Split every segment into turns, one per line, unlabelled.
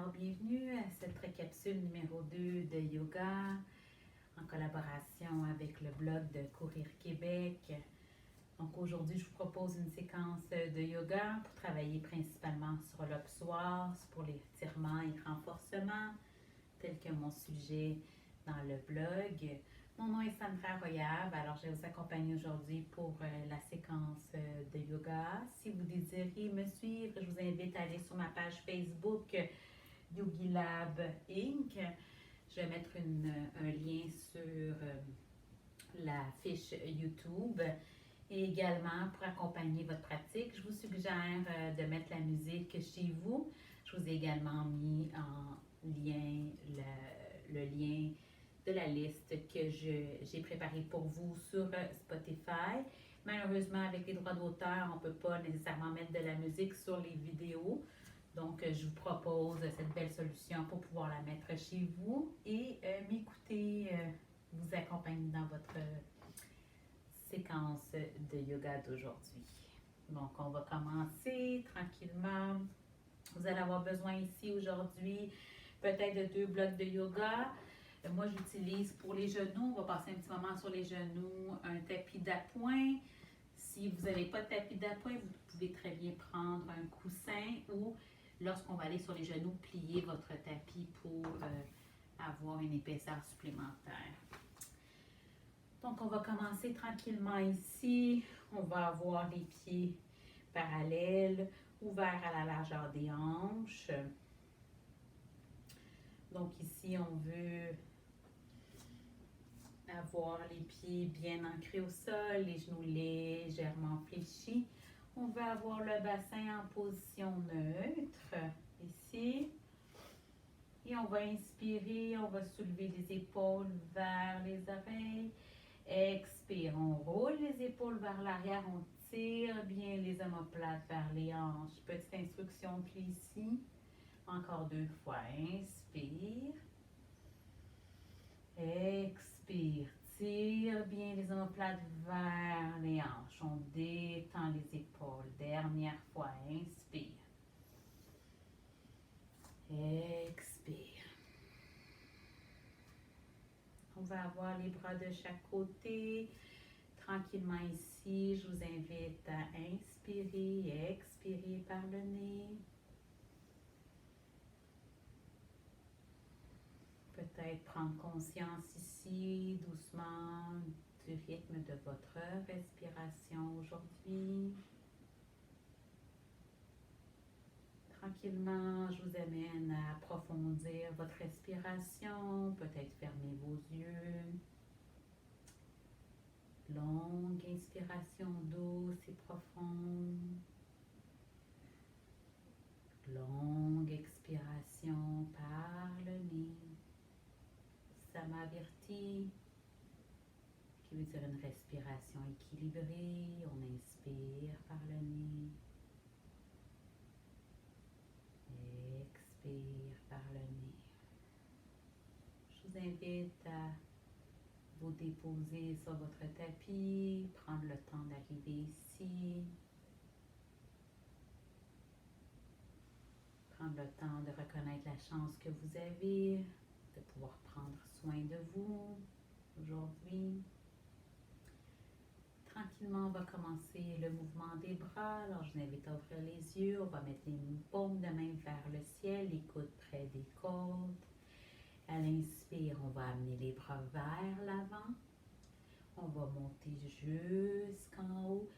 Alors, bienvenue à cette capsule numéro 2 de yoga en collaboration avec le blog de Courir Québec. Donc, aujourd'hui, je vous propose une séquence de yoga pour travailler principalement sur le psoas, pour les étirements et renforcements, tel que mon sujet dans le blog. Mon nom est Sandra Royave, alors je vais vous accompagner aujourd'hui pour la séquence de yoga. Si vous désirez me suivre, je vous invite à aller sur ma page Facebook Yogi Lab Inc. Je vais mettre un lien sur la fiche YouTube. Et également, pour accompagner votre pratique, je vous suggère de mettre la musique chez vous. Je vous ai également mis en lien le lien de la liste que j'ai préparée pour vous sur Spotify. Malheureusement, avec les droits d'auteur, on ne peut pas nécessairement mettre de la musique sur les vidéos. Donc, je vous propose cette belle solution pour pouvoir la mettre chez vous et m'écouter, vous accompagner dans votre séquence de yoga d'aujourd'hui. Donc, on va commencer tranquillement. Vous allez avoir besoin ici aujourd'hui peut-être de 2 blocs de yoga. Moi, j'utilise pour les genoux, on va passer un petit moment sur les genoux, un tapis d'appoint. Si vous n'avez pas de tapis d'appoint, vous pouvez très bien prendre un coussin ou lorsqu'on va aller sur les genoux, plier votre tapis pour avoir une épaisseur supplémentaire. Donc, on va commencer tranquillement ici. On va avoir les pieds parallèles, ouverts à la largeur des hanches. Donc, ici, on veut avoir les pieds bien ancrés au sol, les genoux légèrement fléchis. On veut avoir le bassin en position neutre, ici. Et on va inspirer, on va soulever les épaules vers les oreilles. Expire, on roule les épaules vers l'arrière, on tire bien les omoplates vers les hanches. Petite instruction de pied ici. Encore 2 fois. Inspire. Expire. Tire bien les omoplates vers les hanches. On détend les épaules. Dernière fois. Inspire. Expire. On va avoir les bras de chaque côté. Tranquillement ici, je vous invite à inspirer et expirer par le nez. Peut-être prendre conscience ici, doucement, du rythme de votre respiration aujourd'hui. Tranquillement, je vous amène à approfondir votre respiration, peut-être fermer vos yeux. Longue inspiration douce et profonde. Longue expiration par le nez. Samavirti, qui veut dire une respiration équilibrée. On inspire par le nez. Expire par le nez. Je vous invite à vous déposer sur votre tapis, prendre le temps d'arriver ici. Prendre le temps de reconnaître la chance que vous avez de pouvoir prendre soin de vous aujourd'hui. Tranquillement, on va commencer le mouvement des bras. Alors, je vous invite à ouvrir les yeux. On va mettre les paumes de main vers le ciel, les coudes près des côtes. À l'inspire, on va amener les bras vers l'avant. On va monter jusqu'en haut.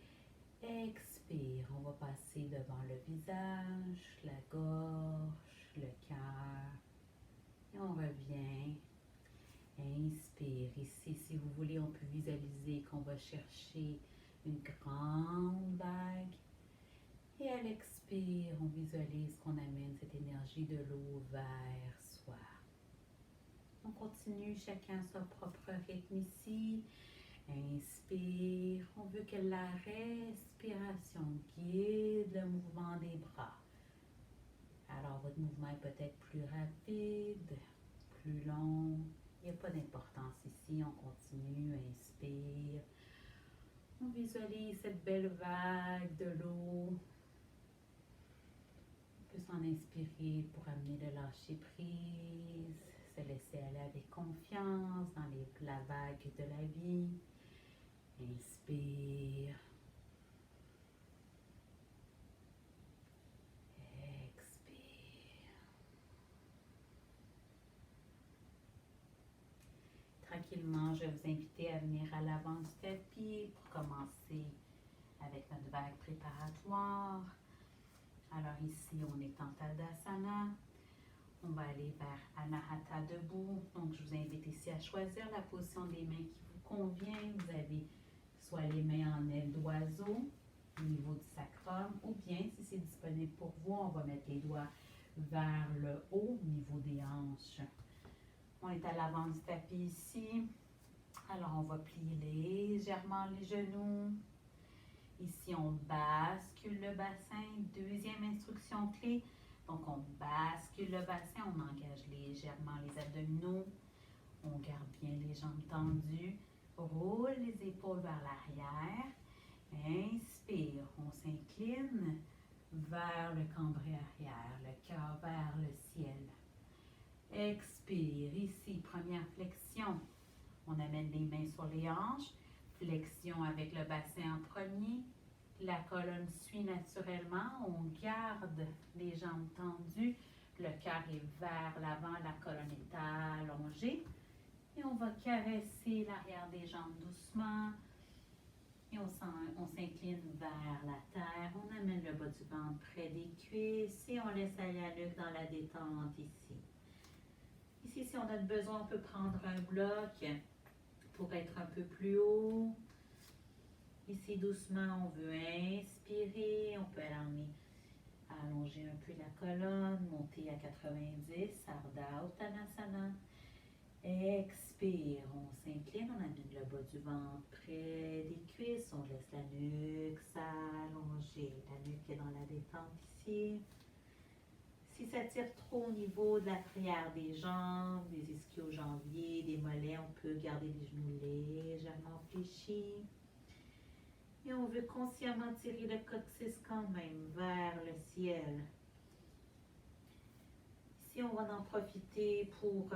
Expire, on va passer devant le visage, la gorge, le cœur. Et on revient. Inspire. Ici, si vous voulez, on peut visualiser qu'on va chercher une grande vague. Et à l'expire, on visualise qu'on amène cette énergie de l'eau vers soi. On continue chacun à son propre rythme ici. Inspire. On veut que la respiration guide le mouvement des bras. Alors, votre mouvement est peut-être plus rapide, plus long. Il n'y a pas d'importance ici. On continue. Inspire. On visualise cette belle vague de l'eau. Plus en inspirer pour amener le lâcher prise, se laisser aller avec confiance dans la vague de la vie. Inspire. Expire. Tranquillement, je vais vous inviter à venir à l'avant du tapis pour commencer avec notre vague préparatoire. Alors ici, on est en Tadasana. On va aller vers Anahata debout. Donc, je vous invite ici à choisir la position des mains qui vous convient. Vous avez soit les mains en aile d'oiseau au niveau du sacrum, ou bien, si c'est disponible pour vous, on va mettre les doigts vers le haut au niveau des hanches. On est à l'avant du tapis ici. Alors, on va plier légèrement les genoux. Ici, on bascule le bassin. Deuxième instruction clé. Donc, on bascule le bassin, on engage légèrement les abdominaux. On garde bien les jambes tendues. Roule les épaules vers l'arrière. Inspire, on s'incline vers le cambrai arrière, le cœur vers le ciel. Expire, ici, première flexion. On amène les mains sur les hanches. Flexion avec le bassin en premier. La colonne suit naturellement. On garde les jambes tendues. Le cœur est vers l'avant. La colonne est allongée. Et on va caresser l'arrière des jambes doucement. Et on s'incline vers la terre. On amène le bas du ventre près des cuisses. Et on laisse aller la nuque dans la détente ici. Ici, si on a besoin, on peut prendre un bloc pour être un peu plus haut. Ici, doucement, on veut inspirer. On peut allonger un peu la colonne, monter à 90, Ardha Uttanasana. Expire, on s'incline, on amène le bas du ventre près des cuisses. On laisse la nuque s'allonger. La nuque est dans la détente ici. Si ça tire trop au niveau de la prière des jambes, des ischio-jambiers, des mollets, on peut garder les genoux légèrement fléchis. Et on veut consciemment tirer le coccyx quand même vers le ciel. Ici, on va en profiter pour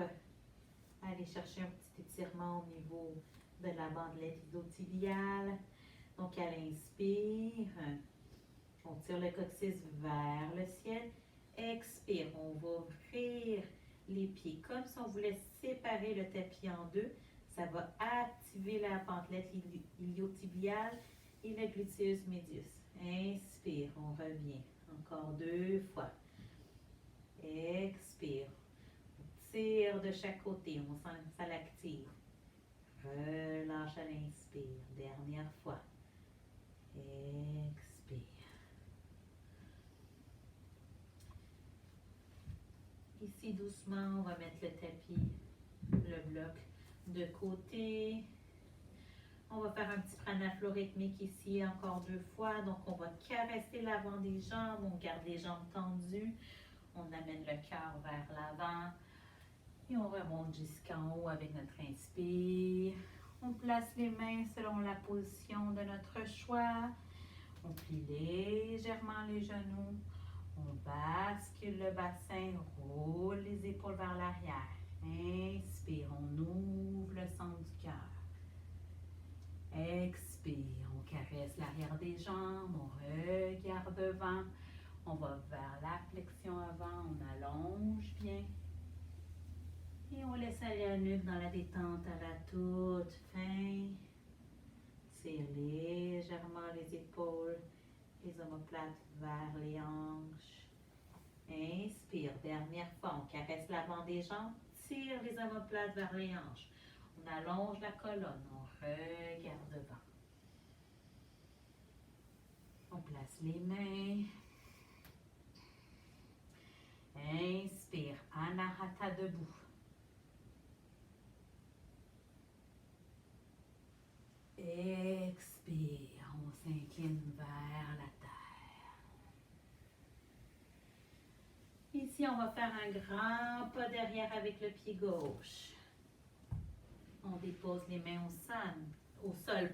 aller chercher un petit étirement au niveau de la bandelette isotiliale. Donc, à l'inspire, on tire le coccyx vers le ciel. Expire, on va ouvrir les pieds comme si on voulait séparer le tapis en deux. Ça va activer la bandelette iliotibiale et le gluteus medius. Inspire, on revient. Encore 2 fois. Expire. On tire de chaque côté, on sent que ça l'active. Relâche à l'inspire. Dernière fois. Expire. Ici, doucement, on va mettre le tapis, le bloc de côté. On va faire un petit pranaflo rythmique ici, encore 2 fois. Donc, on va caresser l'avant des jambes. On garde les jambes tendues. On amène le cœur vers l'avant. Et on remonte jusqu'en haut avec notre inspire. On place les mains selon la position de notre choix. On plie légèrement les genoux. On bascule le bassin, roule les épaules vers l'arrière. Inspire, on ouvre le centre du cœur. Expire, on caresse l'arrière des jambes, on regarde devant. On va vers la flexion avant, on allonge bien. Et on laisse aller la nuque dans la détente à la toute fin. Tire légèrement les épaules, les omoplates vers les hanches. Inspire, dernière fois, on caresse l'avant des jambes, tire les omoplates vers les hanches. On allonge la colonne, on regarde devant. On place les mains. Inspire, Anahata debout. Expire, on s'incline vers la terre. Ici, on va faire un grand pas derrière avec le pied gauche. On dépose les mains au sol,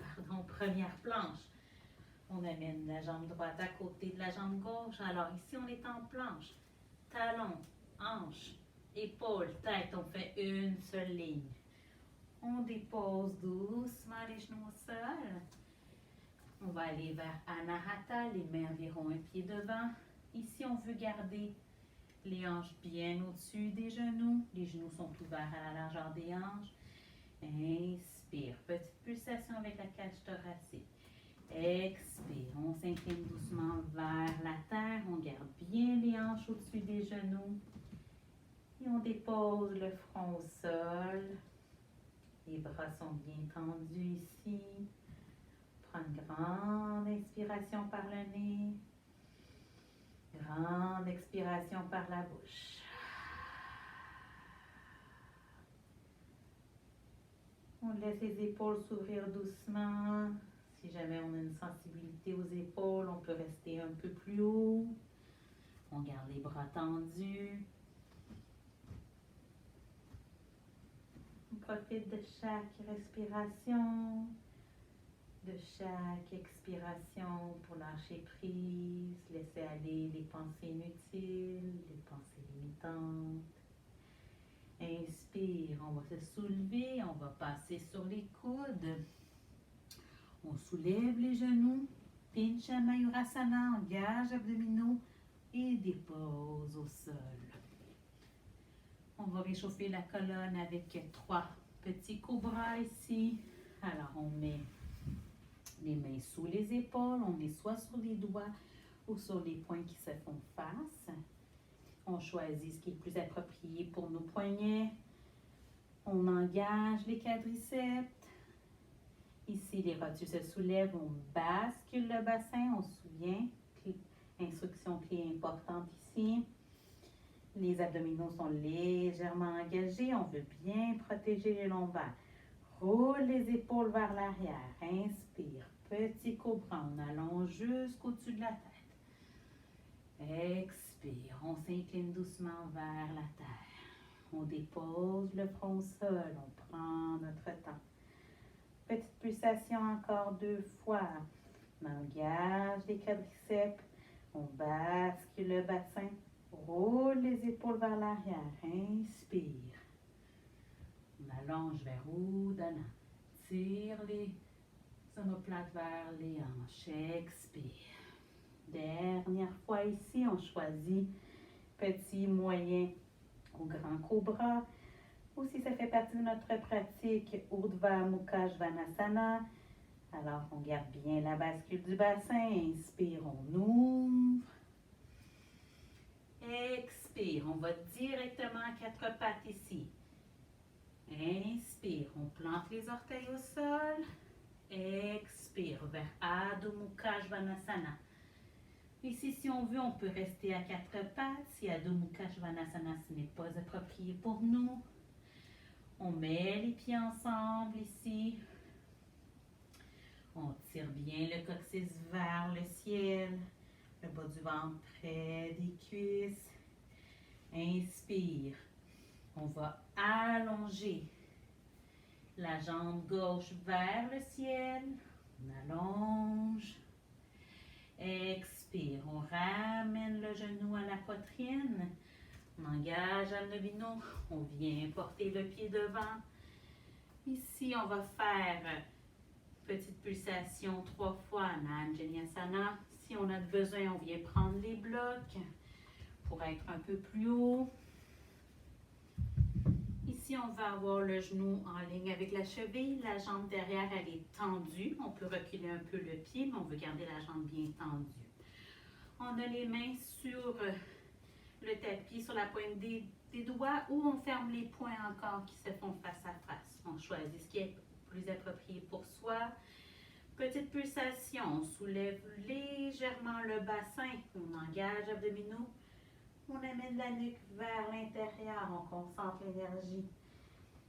première planche. On amène la jambe droite à côté de la jambe gauche. Alors ici, on est en planche. talons, hanches, épaules, tête. On fait une seule ligne. On dépose doucement les genoux au sol. On va aller vers Anahata, les mains environ un pied devant. Ici, on veut garder les hanches bien au-dessus des genoux. Les genoux sont ouverts à la largeur des hanches. Inspire. Petite pulsation avec la cage thoracique. Expire. On s'incline doucement vers la terre. On garde bien les hanches au-dessus des genoux. Et on dépose le front au sol. Les bras sont bien tendus ici. Prends une grande inspiration par le nez. Grande expiration par la bouche. On laisse les épaules s'ouvrir doucement. Si jamais on a une sensibilité aux épaules, on peut rester un peu plus haut. On garde les bras tendus. On profite de chaque respiration, de chaque expiration pour lâcher prise, laisser aller les pensées inutiles, les pensées limitantes. Inspire, on va se soulever, on va passer sur les coudes. On soulève les genoux, Pincha Mayurasana, engage abdominaux et dépose au sol. On va réchauffer la colonne avec 3 petits cobras ici. Alors, on met les mains sous les épaules, on est soit sur les doigts ou sur les poings qui se font face. On choisit ce qui est le plus approprié pour nos poignets. On engage les quadriceps. Ici, les rotules se soulèvent, on bascule le bassin, on se souvient. Instruction clé importante ici. Les abdominaux sont légèrement engagés, on veut bien protéger les lombaires. Roule les épaules vers l'arrière, inspire, petit cobra, on allonge jusqu'au-dessus de la tête. Expire, on s'incline doucement vers la terre. On dépose le front au sol, on prend notre temps. Petite pulsation encore 2 fois. On engage les quadriceps, on bascule le bassin, roule les épaules vers l'arrière, inspire. On allonge vers Udana, tire les omoplates vers les hanches, expire. Dernière fois ici, on choisit petit, moyen ou grand cobra. Ou si ça fait partie de notre pratique, Urdhva Mukha Svanasana. Alors, on garde bien la bascule du bassin. Inspire, on ouvre. Expire, on va directement à 4 pattes ici. Inspire, on plante les orteils au sol. Expire vers Adho Mukha Svanasana. Ici, si on veut, on peut rester à 4 pattes. Si Adho Mukha Svanasana, ce n'est pas approprié pour nous. On met les pieds ensemble ici. On tire bien le coccyx vers le ciel. Le bas du ventre près des cuisses. Inspire. On va allonger la jambe gauche vers le ciel. On allonge. Expire. On ramène le genou à la poitrine. On engage abdominaux. On vient porter le pied devant. Ici, on va faire petite pulsation 3 fois en Anjaneyasana. Si on a besoin, on vient prendre les blocs pour être un peu plus haut. Ici, on va avoir le genou en ligne avec la cheville. La jambe derrière, elle est tendue. On peut reculer un peu le pied, mais on veut garder la jambe bien tendue. On a les mains sur le tapis, sur la pointe des doigts, ou on ferme les poings encore qui se font face à face. On choisit ce qui est plus approprié pour soi. Petite pulsation, on soulève légèrement le bassin, on engage abdominaux, on amène la nuque vers l'intérieur, on concentre l'énergie.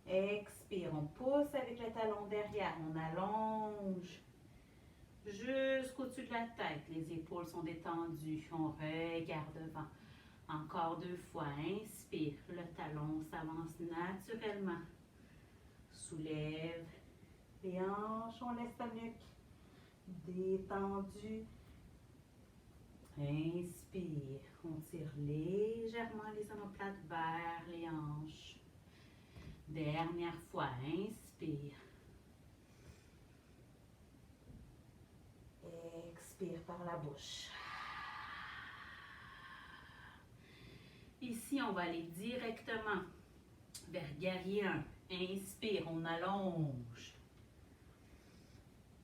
Expire, on pousse avec le talon derrière, on allonge jusqu'au-dessus de la tête. Les épaules sont détendues, on regarde devant. Encore 2 fois, inspire, le talon s'avance naturellement. Soulève les hanches, on laisse la nuque détendue. Inspire. On tire légèrement les omoplates vers les hanches. Dernière fois. Inspire. Expire par la bouche. Ici, on va aller directement vers guerrier 1. Inspire, on allonge.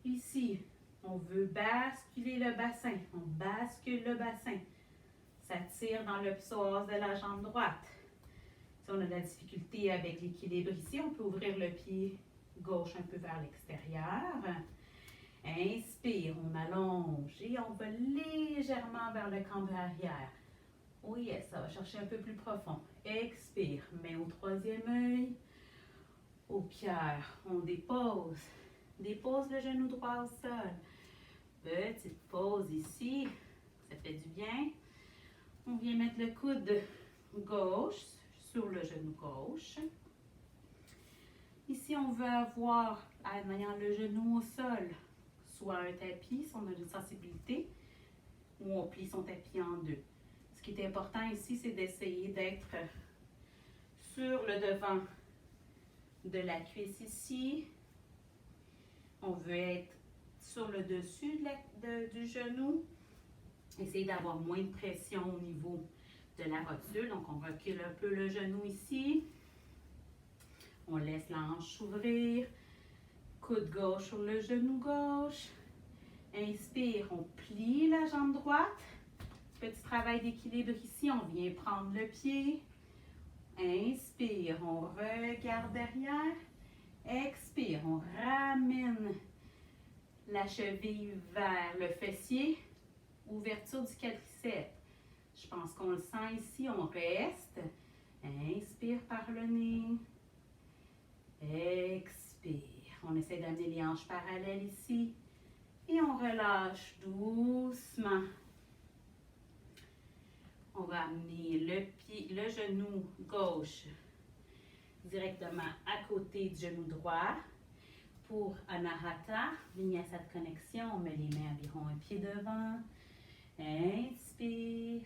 Ici, on veut basculer le bassin. On bascule le bassin. Ça tire dans le psoas de la jambe droite. Si on a de la difficulté avec l'équilibre ici, on peut ouvrir le pied gauche un peu vers l'extérieur. Inspire, on allonge et on va légèrement vers le cambre arrière. Oh yes, ça va chercher un peu plus profond. Expire, main au troisième œil, au cœur. On dépose. Dépose le genou droit au sol. Petite pause ici. Ça fait du bien. On vient mettre le coude gauche sur le genou gauche. Ici, on veut avoir, en ayant le genou au sol, soit un tapis, si on a une sensibilité, ou on plie son tapis en deux. Ce qui est important ici, c'est d'essayer d'être sur le devant de la cuisse ici. On veut être sur le dessus du genou. Essayez d'avoir moins de pression au niveau de la rotule. Donc, on recule un peu le genou ici. On laisse la hanche s'ouvrir. Coude gauche sur le genou gauche. Inspire, on plie la jambe droite. Petit travail d'équilibre ici. On vient prendre le pied. Inspire, on regarde derrière. Expire, on ramène la cheville vers le fessier. Ouverture du quadriceps. Je pense qu'on le sent ici. On reste. Inspire par le nez. Expire. On essaie d'amener les hanches parallèles ici. Et on relâche doucement. On va amener le genou gauche directement à côté du genou droit. Pour Anahata, vinyasa de connexion, on met les mains environ un pied devant. Inspire,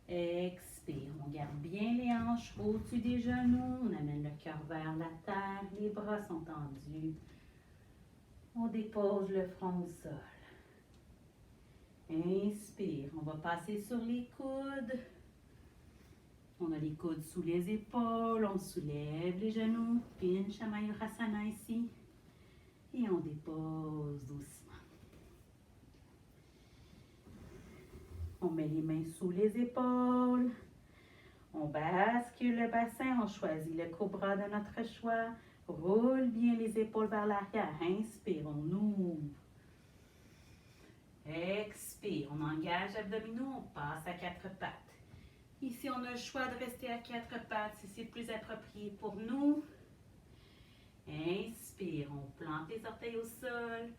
expire. On garde bien les hanches au-dessus des genoux. On amène le cœur vers la terre. Les bras sont tendus. On dépose le front au sol. Inspire. On va passer sur les coudes. On a les coudes sous les épaules. On soulève les genoux. Pincha Mayurasana ici. Et on dépose doucement. On met les mains sous les épaules. On bascule le bassin. On choisit le cobra de notre choix. Roule bien les épaules vers l'arrière. Inspire, on ouvre. Expire, on engage abdominaux. On passe à quatre pattes. Ici, on a le choix de rester à quatre pattes si c'est plus approprié pour nous. Inspire, on plante les orteils au sol.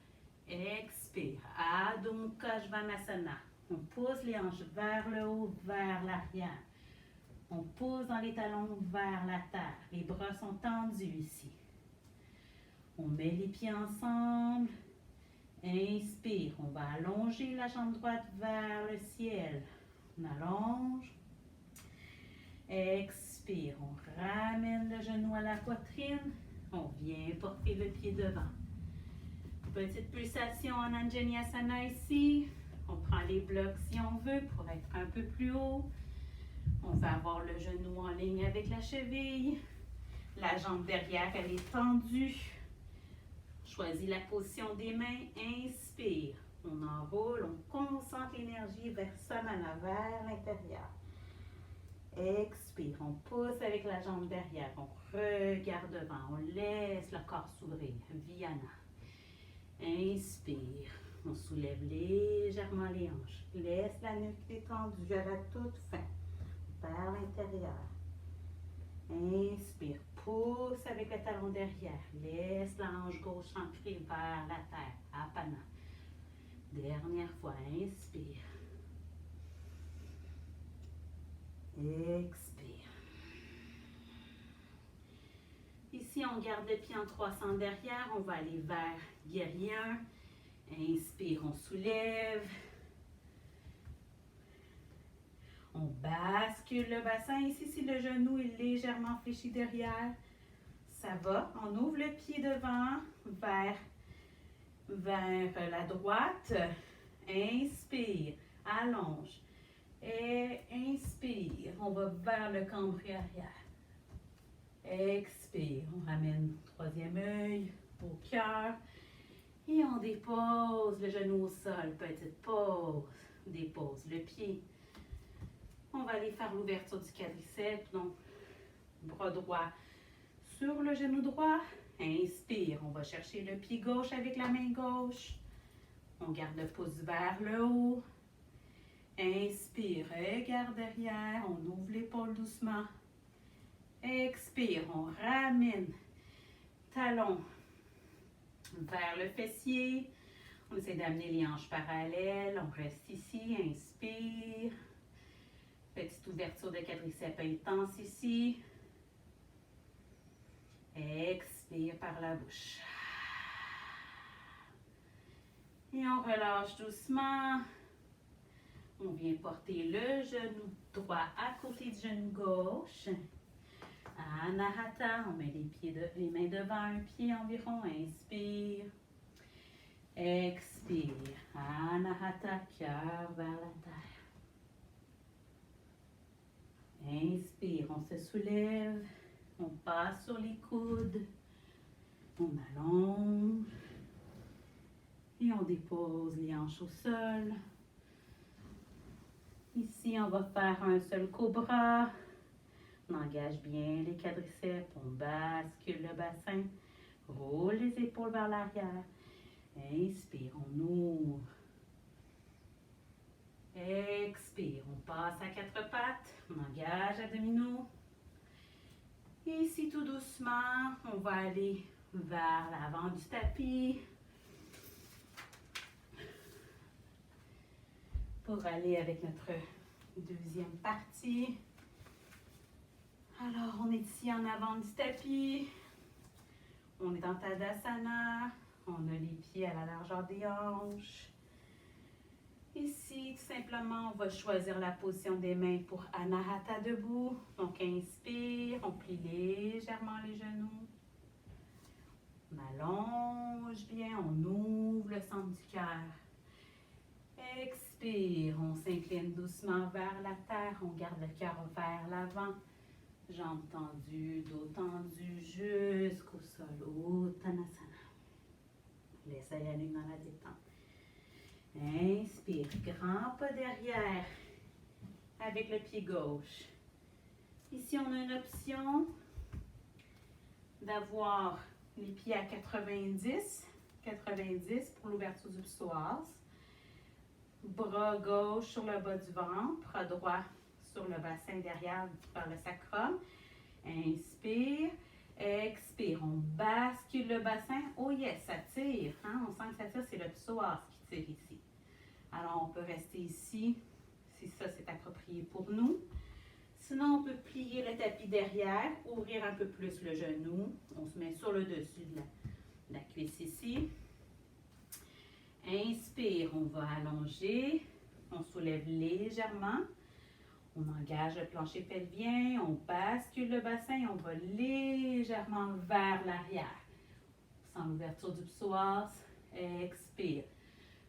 Expire, Adho Mukha Svanasana. On pousse les hanches vers le haut, vers l'arrière. On pousse dans les talons vers la terre. Les bras sont tendus ici. On met les pieds ensemble. Inspire, on va allonger la jambe droite vers le ciel. On allonge. Expire, on ramène le genou à la poitrine. On vient porter le pied devant. Petite pulsation en Anjaneyasana ici. On prend les blocs si on veut pour être un peu plus haut. On va avoir le genou en ligne avec la cheville. La jambe derrière, elle est tendue. Choisis la position des mains. Inspire. On enroule, on concentre l'énergie vers Samana, vers l'intérieur. Expire. On pousse avec la jambe derrière. On regarde devant. On laisse le corps s'ouvrir. Viana. Inspire. On soulève légèrement les hanches. Laisse la nuque détendue à la toute fin. Vers l'intérieur. Inspire. Pousse avec le talon derrière. Laisse la hanche gauche ancrée vers la terre. Apana. Dernière fois. Inspire. Expire. Ici, on garde le pied en croissant derrière. On va aller vers guerrier 1. Inspire, on soulève. On bascule le bassin. Ici, si le genou est légèrement fléchi derrière, ça va. On ouvre le pied devant vers la droite. Inspire, allonge. Et inspire, on va vers le cambouis arrière. Expire, on ramène le troisième œil au cœur. Et on dépose le genou au sol. Petite pause. Dépose le pied. On va aller faire l'ouverture du quadriceps. Donc, bras droit sur le genou droit. Inspire. On va chercher le pied gauche avec la main gauche. On garde le pouce vers le haut. Inspire. Regarde derrière. On ouvre l'épaule doucement. Expire. On ramène talon vers le fessier. On essaie d'amener les hanches parallèles. On reste ici. Inspire. Petite ouverture de quadriceps intense ici. Expire par la bouche. Et on relâche doucement. On vient porter le genou droit à côté du genou gauche. Anahata, on met les mains devant un pied environ. Inspire. Expire. Anahata, cœur vers la terre. Inspire, on se soulève. On passe sur les coudes. On allonge. Et on dépose les hanches au sol. Ici, on va faire un seul cobra. On engage bien les quadriceps. On bascule le bassin. Roule les épaules vers l'arrière. Inspire, on ouvre. Expire, on passe à quatre pattes. On engage abdominaux. Ici, tout doucement, on va aller vers l'avant du tapis. Pour aller avec notre deuxième partie. Alors, on est ici en avant du tapis. On est en Tadasana. On a les pieds à la largeur des hanches. Ici, tout simplement, on va choisir la position des mains pour Anahata debout. Donc, inspire, on plie légèrement les genoux. On allonge bien, on ouvre le centre du cœur. Expire, on s'incline doucement vers la terre. On garde le cœur vers l'avant. Jambes tendues, dos tendu jusqu'au sol. Uttanasana. Laisse aller dans la détente. Inspire, grand pas derrière avec le pied gauche. Ici, on a une option d'avoir les pieds à 90 pour l'ouverture du psoas. Bras gauche sur le bas du ventre, bras droit sur le bassin derrière vers le sacrum. Inspire, expire, on bascule le bassin. Oh yes, ça tire. Hein? On sent que ça tire, c'est le psoas qui tire ici. Alors, on peut rester ici, si ça c'est approprié pour nous. Sinon, on peut plier le tapis derrière, ouvrir un peu plus le genou. On se met sur le dessus de la cuisse ici. Inspire, on va allonger. On soulève légèrement. On engage le plancher pelvien. On bascule le bassin. On va légèrement vers l'arrière. Sans l'ouverture du psoas. Expire.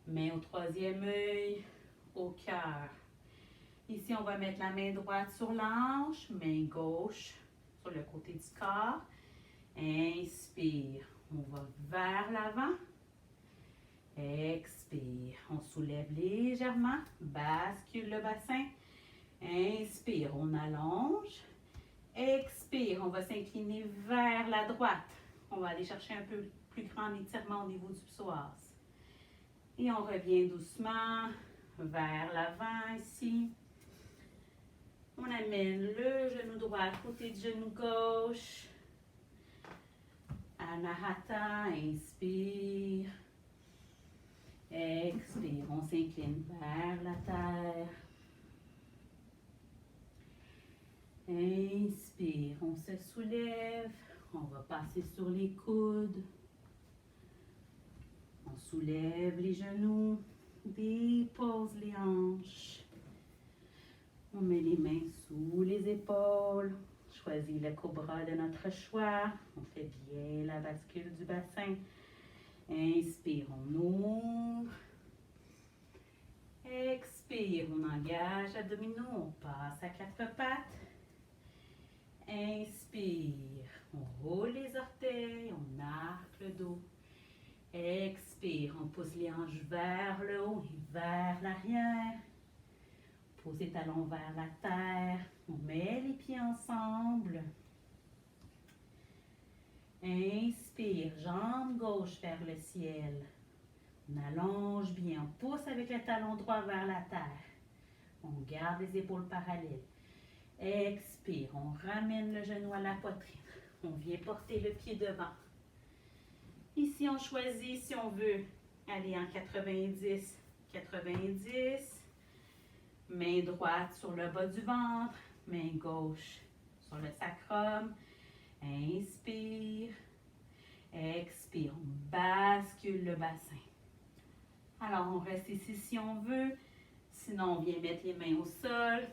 Main au troisième œil, au cœur. Ici, on va mettre la main droite sur l'hanche, main gauche sur le côté du corps. Inspire. On va vers l'avant. Expire. On soulève légèrement. Bascule le bassin. Inspire. On allonge. Expire. On va s'incliner vers la droite. On va aller chercher un peu plus grand étirement au niveau du psoas. Et on revient doucement vers l'avant ici. On amène le genou droit à côté du genou gauche. Anahata, inspire. Expire, on s'incline vers la terre. Inspire, on se soulève. On va passer sur les coudes. On soulève les genoux, dépose les hanches. On met les mains sous les épaules. Choisis le cobra de notre choix. On fait bien la bascule du bassin. Inspire, on ouvre. Expire, on engage abdominaux, on passe à quatre pattes. Inspire, on roule les orteils, on arque le dos. Expire, on pousse les hanches vers le haut et vers l'arrière. Pose les talons vers la terre. On met les pieds ensemble. Inspire, jambe gauche vers le ciel. On allonge bien, on pousse avec le talon droit vers la terre. On garde les épaules parallèles. Expire, on ramène le genou à la poitrine. On vient porter le pied devant. Ici, on choisit si on veut aller en 90, 90. Main droite sur le bas du ventre, main gauche sur le sacrum. Inspire, expire, on bascule le bassin. Alors, on reste ici si on veut. Sinon, on vient mettre les mains au sol.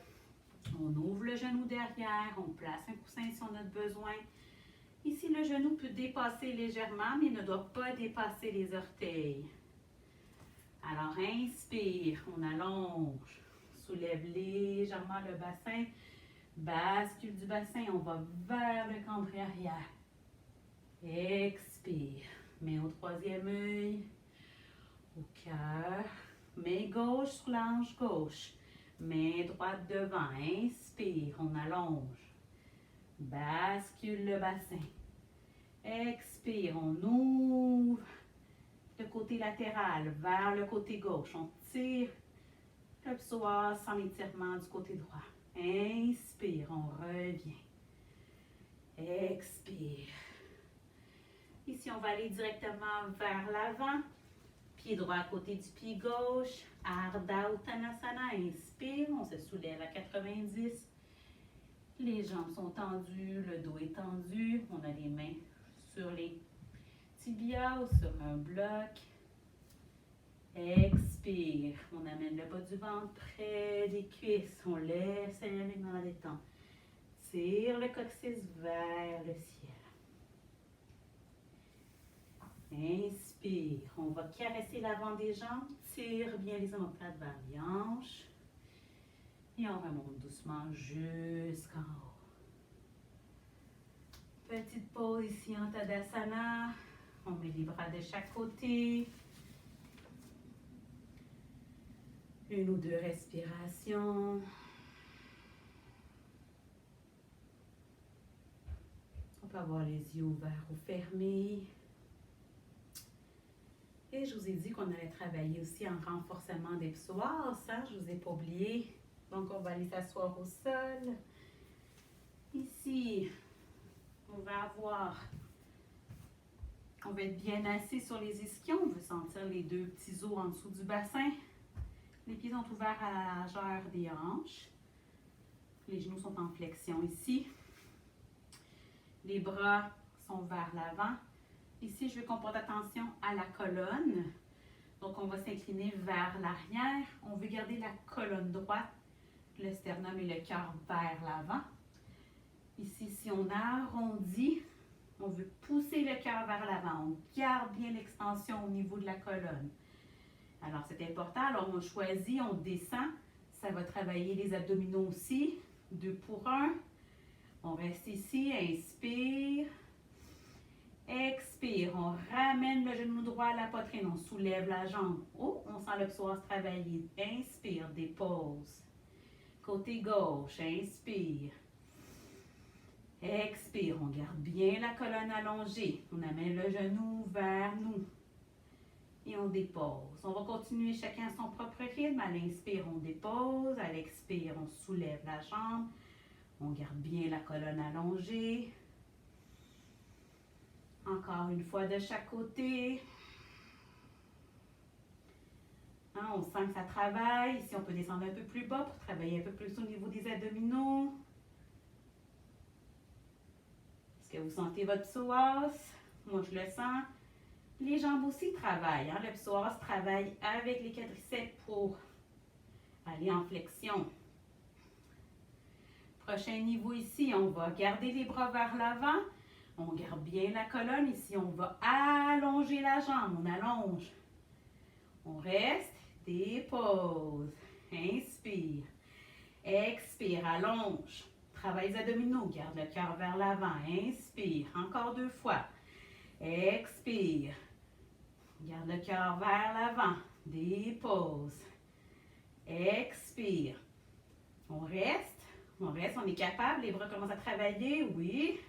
On ouvre le genou derrière. On place un coussin si on a besoin. Ici, le genou peut dépasser légèrement, mais ne doit pas dépasser les orteils. Alors, inspire, on allonge. Soulève légèrement le bassin. Bascule du bassin, on va vers le cambré arrière. Expire. Main au troisième œil. Au cœur. Main gauche sur la hanche gauche. Main droite devant. Inspire, on allonge. Bascule le bassin. Expire, on ouvre le côté latéral vers le côté gauche. On tire le psoas sans l'étirement du côté droit. Inspire, on revient. Expire. Ici, on va aller directement vers l'avant. Pied droit à côté du pied gauche. Ardha Uttanasana. Inspire, on se soulève à 90. Les jambes sont tendues, le dos est tendu. On a les mains sur les tibias ou sur un bloc. Expire, on amène le bas du ventre près des cuisses. On laisse aller dans les temps. Tire le coccyx vers le ciel. Inspire, on va caresser l'avant des jambes. Tire bien les omoplates vers les hanches. Et on remonte doucement jusqu'en haut. Petite pause ici en Tadasana. On met les bras de chaque côté. Une ou deux respirations. On peut avoir les yeux ouverts ou fermés. Et je vous ai dit qu'on allait travailler aussi en renforcement des psoas, hein? Je ne vous ai pas oublié. Donc, on va aller s'asseoir au sol. Ici, on va être bien assis sur les ischions. On veut sentir les deux petits os en dessous du bassin. Les pieds sont ouverts à la largeur des hanches. Les genoux sont en flexion ici. Les bras sont vers l'avant. Ici, je veux qu'on porte attention à la colonne. Donc, on va s'incliner vers l'arrière. On veut garder la colonne droite, le sternum et le cœur vers l'avant. Ici, si on arrondit, on veut pousser le cœur vers l'avant. On garde bien l'extension au niveau de la colonne. Alors, c'est important. Alors, on choisit, on descend. Ça va travailler les abdominaux aussi. 2 pour 1. On reste ici. Inspire. Expire. On ramène le genou droit à la poitrine. On soulève la jambe. Oh, on sent le psoas travailler. Inspire. Dépose. Côté gauche. Inspire. Expire. On garde bien la colonne allongée. On amène le genou vers nous. Et on dépose. On va continuer chacun à son propre rythme. À l'inspire, on dépose. À l'expire, on soulève la jambe. On garde bien la colonne allongée. Encore une fois de chaque côté. Hein, on sent que ça travaille. Ici, on peut descendre un peu plus bas pour travailler un peu plus au niveau des abdominaux. Est-ce que vous sentez votre psoas? Moi, je le sens. Les jambes aussi travaillent. Hein? Le psoas travaille avec les quadriceps pour aller en flexion. Prochain niveau ici, on va garder les bras vers l'avant. On garde bien la colonne. Ici, on va allonger la jambe. On allonge. On reste. Dépose. Inspire. Expire. Allonge. Travaille les abdominaux. Garde le cœur vers l'avant. Inspire. Encore 2 fois. Expire. Garde le cœur vers l'avant. Dépose. Expire. On reste. On reste. On est capable. Les bras commencent à travailler. Oui.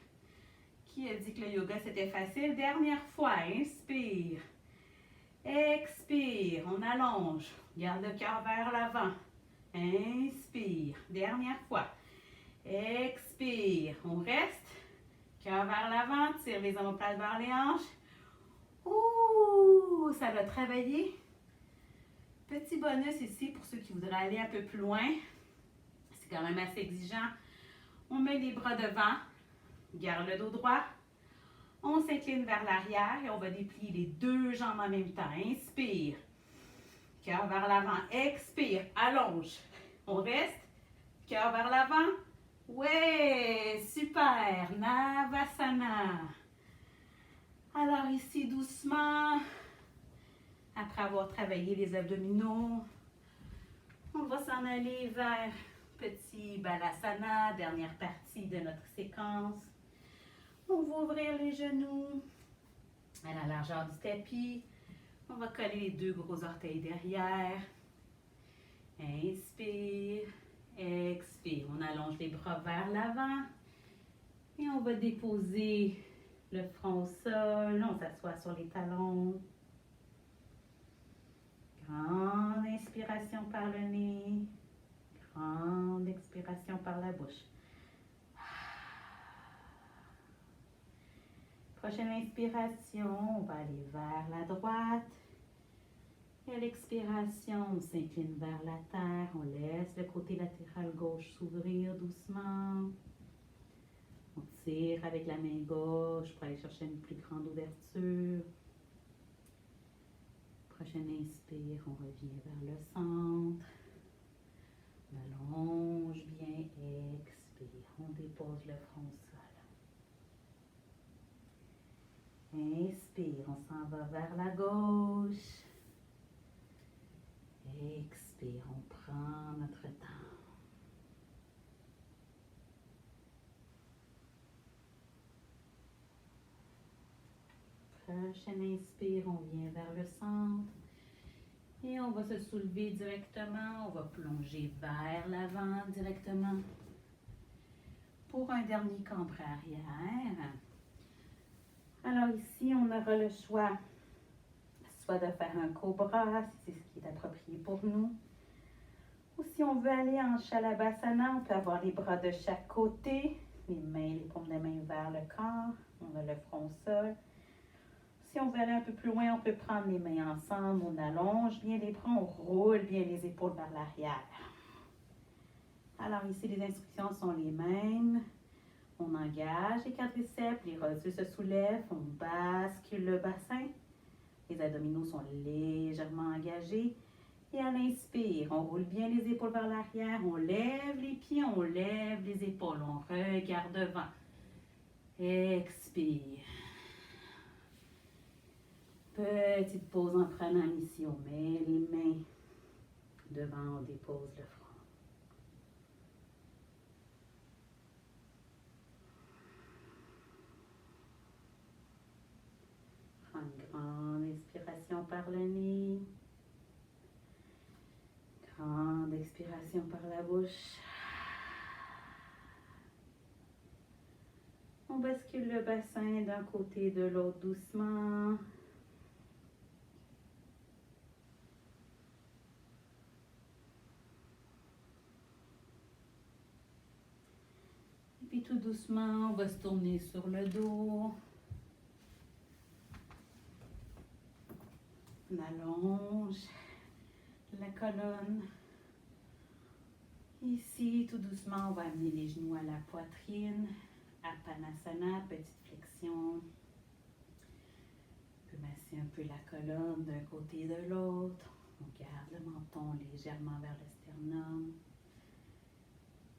Qui a dit que le yoga c'était facile? Dernière fois. Inspire. Expire. On allonge. Garde le cœur vers l'avant. Inspire. Dernière fois. Expire. On reste. Cœur vers l'avant. Tire les omoplates vers les hanches. Ouh, ça va travailler. Petit bonus ici pour ceux qui voudraient aller un peu plus loin. C'est quand même assez exigeant. On met les bras devant. Garde le dos droit. On s'incline vers l'arrière et on va déplier les 2 jambes en même temps. Inspire. Cœur vers l'avant. Expire. Allonge. On reste. Cœur vers l'avant. Ouais, super. Navasana. Alors ici, doucement, après avoir travaillé les abdominaux, on va s'en aller vers petit balasana, dernière partie de notre séquence. On va ouvrir les genoux à la largeur du tapis. On va coller les 2 gros orteils derrière. Inspire, expire. On allonge les bras vers l'avant et on va déposer le front au sol. On s'assoit sur les talons. Grande inspiration par le nez. Grande expiration par la bouche. Prochaine inspiration, on va aller vers la droite. Et à l'expiration, on s'incline vers la terre. On laisse le côté latéral gauche s'ouvrir doucement. On tire avec la main gauche pour aller chercher une plus grande ouverture. Prochaine inspire, on revient vers le centre. On allonge bien, expire. On dépose le front au sol. Inspire, on s'en va vers la gauche. Expire, on prend notre temps. Prochaine inspire, on vient vers le centre. Et on va se soulever directement. On va plonger vers l'avant directement. Pour un dernier cambre arrière. Alors ici, on aura le choix soit de faire un cobra, si c'est ce qui est approprié pour nous. Ou si on veut aller en Shalabhasana, on peut avoir les bras de chaque côté, les paumes des mains vers le corps, on a le front au sol. Si on veut aller un peu plus loin, on peut prendre les mains ensemble, on allonge bien les bras, on roule bien les épaules vers l'arrière. Alors ici, les instructions sont les mêmes. On engage les quadriceps, les rosiers se soulèvent, on bascule le bassin. Les abdominaux sont légèrement engagés. Et à l'inspire, on roule bien les épaules vers l'arrière, on lève les pieds, on lève les épaules, on regarde devant. Expire. Petite pause en prenant ici, on met les mains devant, on dépose le front. Prends une grande inspiration par le nez. Grande expiration par la bouche. On bascule le bassin d'un côté et de l'autre doucement. Et puis tout doucement, on va se tourner sur le dos. On allonge la colonne. Ici, tout doucement, on va amener les genoux à la poitrine. Apanasana, petite flexion. On peut masser un peu la colonne d'un côté et de l'autre. On garde le menton légèrement vers le sternum.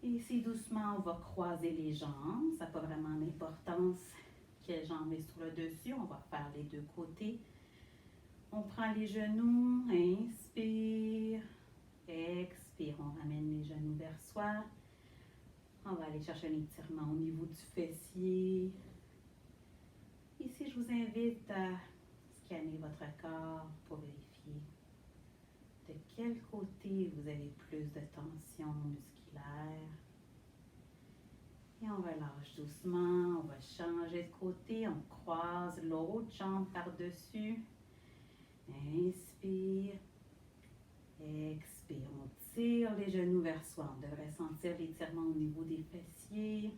Et ici, doucement, on va croiser les jambes. Ça n'a pas vraiment d'importance quelle jambe est sur le dessus. On va faire les deux côtés. On prend les genoux, inspire, expire. On ramène les genoux vers soi. On va aller chercher un étirement au niveau du fessier. Ici, je vous invite à scanner votre corps pour vérifier de quel côté vous avez plus de tension musculaire. Et on relâche doucement, on va changer de côté, on croise l'autre jambe par-dessus. Inspire, expire, on tire les genoux vers soi. On devrait sentir l'étirement au niveau des fessiers.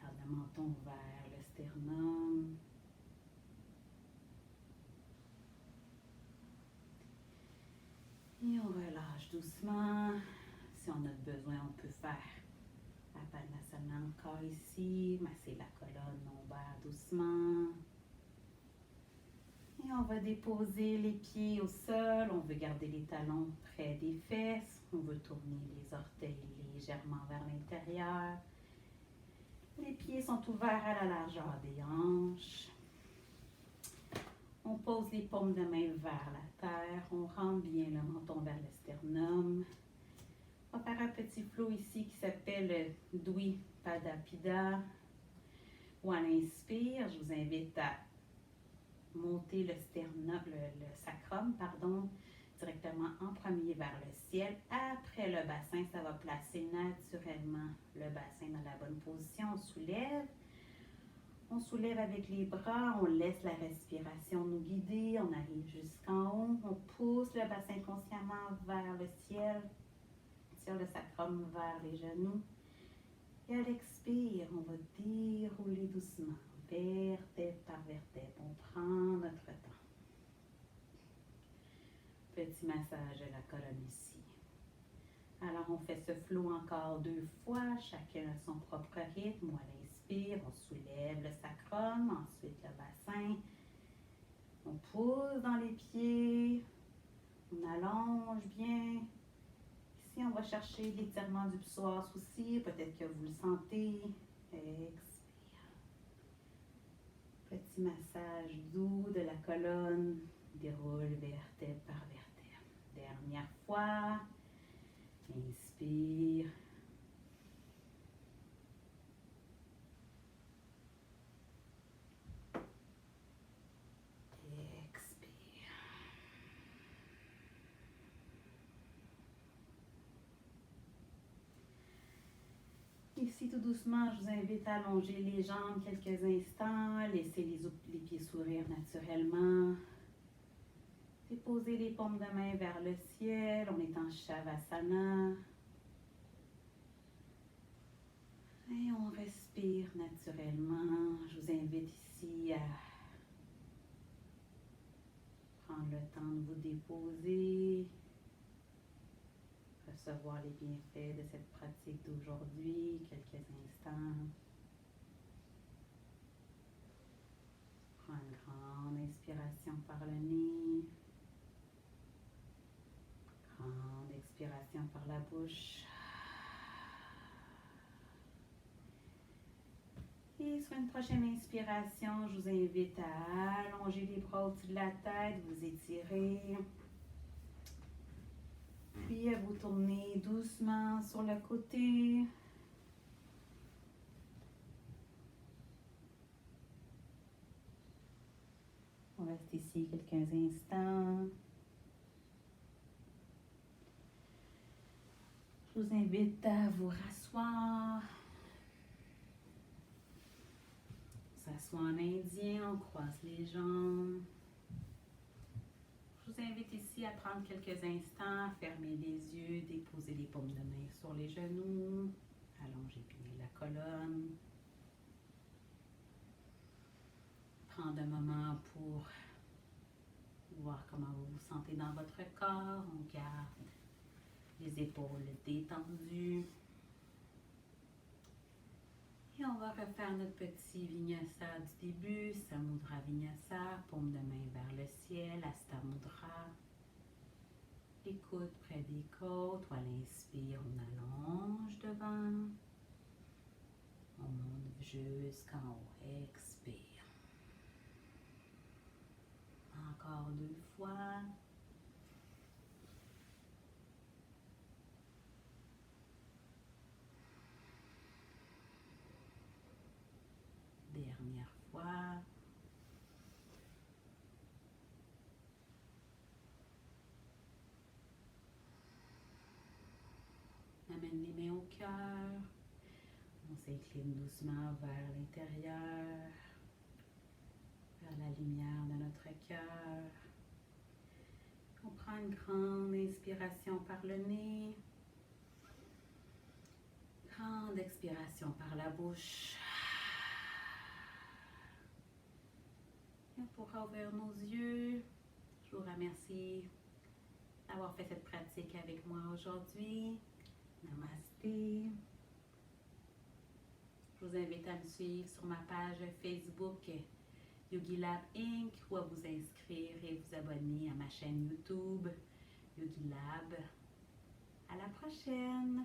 Garde le menton vers le sternum. Et on relâche doucement. Si on a besoin, on peut faire la Padmasana encore ici. Masser la colonne lombaire doucement. Et on va déposer les pieds au sol. On veut garder les talons près des fesses. On veut tourner les orteils légèrement vers l'intérieur. Les pieds sont ouverts à la largeur des hanches. On pose les paumes de main vers la terre. On rentre bien le menton vers le sternum. On va faire un petit flow ici qui s'appelle Dvipadapida. Ou à l'inspire, je vous invite à monter le sternum, le sacrum, directement en premier vers le ciel. Après le bassin, ça va placer naturellement le bassin dans la bonne position. On soulève. On soulève avec les bras, on laisse la respiration nous guider, on arrive jusqu'en haut, on pousse le bassin consciemment vers le ciel, tire le sacrum vers les genoux. Et à l'expire, on va dérouler doucement, vertèbre par vertèbre. On prend notre temps. Petit massage de la colonne ici. Alors, on fait ce flow encore 2 fois, chacun à son propre rythme. À l'inspire, on soulève le sacrum, ensuite le bassin. On pousse dans les pieds, on allonge bien. Ici, on va chercher l'étirement du psoas aussi, peut-être que vous le sentez. Expire. Petit massage doux de la colonne, déroule vertèbre par vertèbre. Dernière fois. Inspire. Expire. Ici, tout doucement, je vous invite à allonger les jambes quelques instants, laisser les pieds s'ouvrir naturellement. Déposer les paumes de main vers le ciel, on est en Shavasana. Et on respire naturellement. Je vous invite ici à prendre le temps de vous déposer, recevoir les bienfaits de cette pratique d'aujourd'hui, quelques instants. Prends une grande inspiration par le nez, grande expiration par la bouche. Et sur une prochaine inspiration, je vous invite à allonger les bras au-dessus de la tête, vous étirer. Puis à vous tourner doucement sur le côté. On reste ici quelques instants. Je vous invite à vous rasseoir. On s'assoit en indien, on croise les jambes. Je vous invite ici à prendre quelques instants, fermer les yeux, déposer les paumes de main sur les genoux, allonger bien la colonne. Prendre un moment pour voir comment vous vous sentez dans votre corps. On garde les épaules détendues. Et on va refaire notre petit vinyasa du début, Samudra Vinyasa, paume de main vers le ciel, Hasta Mudra. les coudes près des côtes. À l'inspire, on allonge devant. On monte jusqu'en haut. Expire. Encore 2 fois. Dernière fois. Amène les mains au cœur. On s'incline doucement vers l'intérieur, vers la lumière de notre cœur. On prend une grande inspiration par le nez. Grande expiration par la bouche. Et on pourra ouvrir nos yeux. Je vous remercie d'avoir fait cette pratique avec moi aujourd'hui. Namasté. Je vous invite à me suivre sur ma page Facebook Yogilab Inc. ou à vous inscrire et vous abonner à ma chaîne YouTube Yogilab. À la prochaine!